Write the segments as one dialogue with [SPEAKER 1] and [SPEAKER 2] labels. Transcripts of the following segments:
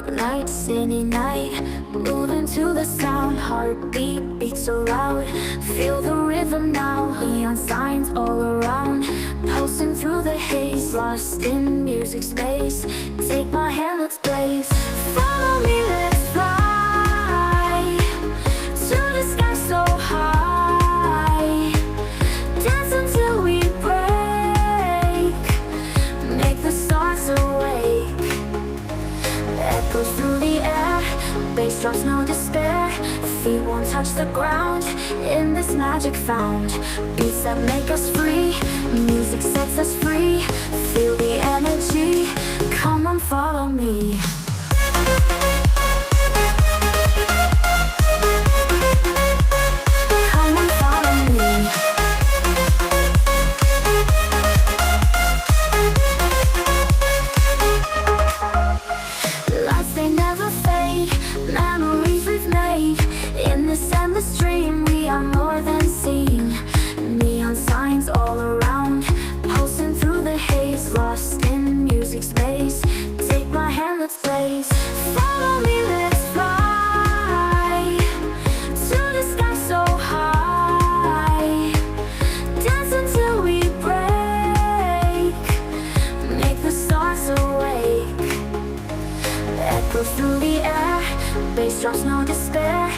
[SPEAKER 1] Bright light, city night, moving to the sound. Heartbeat beats so loud. Feel the rhythm now. Neon signs all around. Pulsing through the haze, lost in music space. Take my hand, let's blaze. Follow me, let's fly to the sky so high. Dance until we break. Make the stars awake. Echoes through the air, bass drops, no despair. Feet won't touch the ground in this magic found. Beats that make us free, music sets us free. Feel the energy, come on, follow me. Come on, follow me. Lights, they never fade, memories we've made. In this endless dream, we are more than seen. Neon signs all around, pulsing through the haze. Lost in music space, take my hand, let's blaze. Follow me, let's fly to the sky so high. Dance until we break. Make the stars awake. Echoes through the air, bass drops, no despair.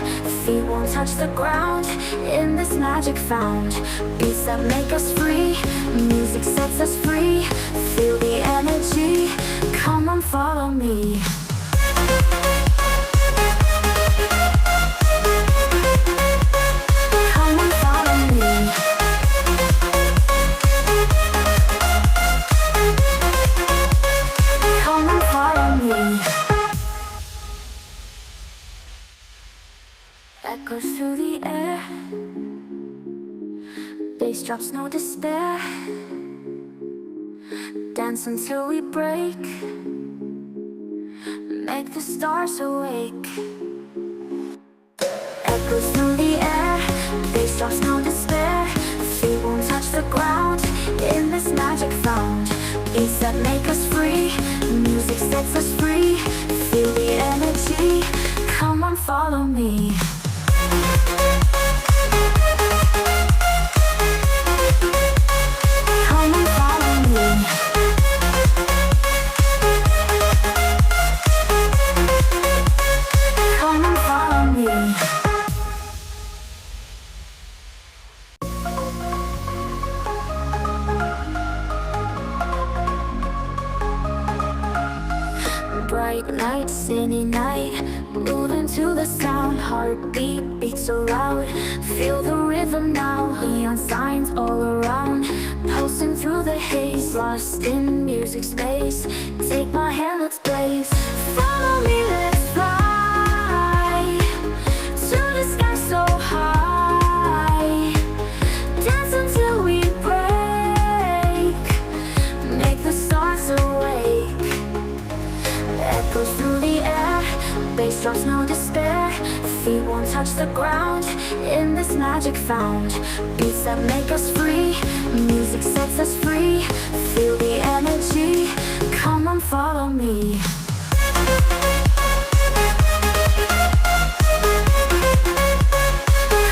[SPEAKER 1] Feet won't touch the ground in this magic found. Beats that make us free, music sets us free. Feel the energy, come on, follow me. Come on, follow me. Come on, follow me. Echoes through the air, bass drops, no despair. Dance until we break. Make the stars awake. Echoes through the air, bass drops, no despair. Feet won't touch the ground in this magic found. Beats that make us free, music sets us free. Feel the energy, come on, follow me. Come on, follow me. Come on, follow me. Bright light, city night, moving to the sound. Heartbeat beats so loud. Feel the rhythm now. Neon signs all around, pulsing through the haze. Lost in music space, take my hand, let's blaze. Follow me, let's fly to the sky so high. Dance until we break. Make the stars awake. Echoes through the air, bass drops, no despair. Feet won't touch the ground in this magic found. Beats that make us free, music sets us free. Feel the energy, come on, follow me.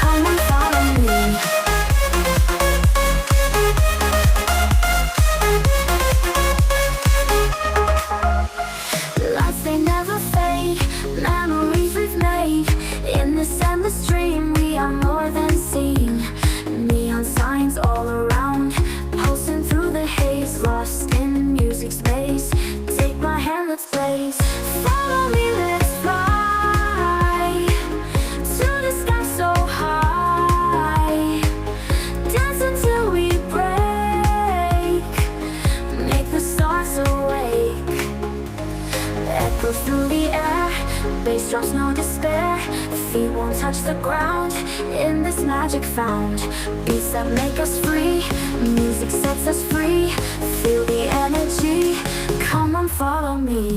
[SPEAKER 1] Come on, follow me. Lights, they never fade, memories we've made. In this endless dream, we are more than seen. Neon signs all around, pulsing through the haze. Lost in music space, take my hand, let's blaze. Follow me, let's fly to the sky so high. Dance until we break. Make the stars awake. Echoes through the air, bass drops, no despair. Feet won't touch the ground in this magic found. Beats that make us free, music sets us free. Feel the energy, come on, follow me.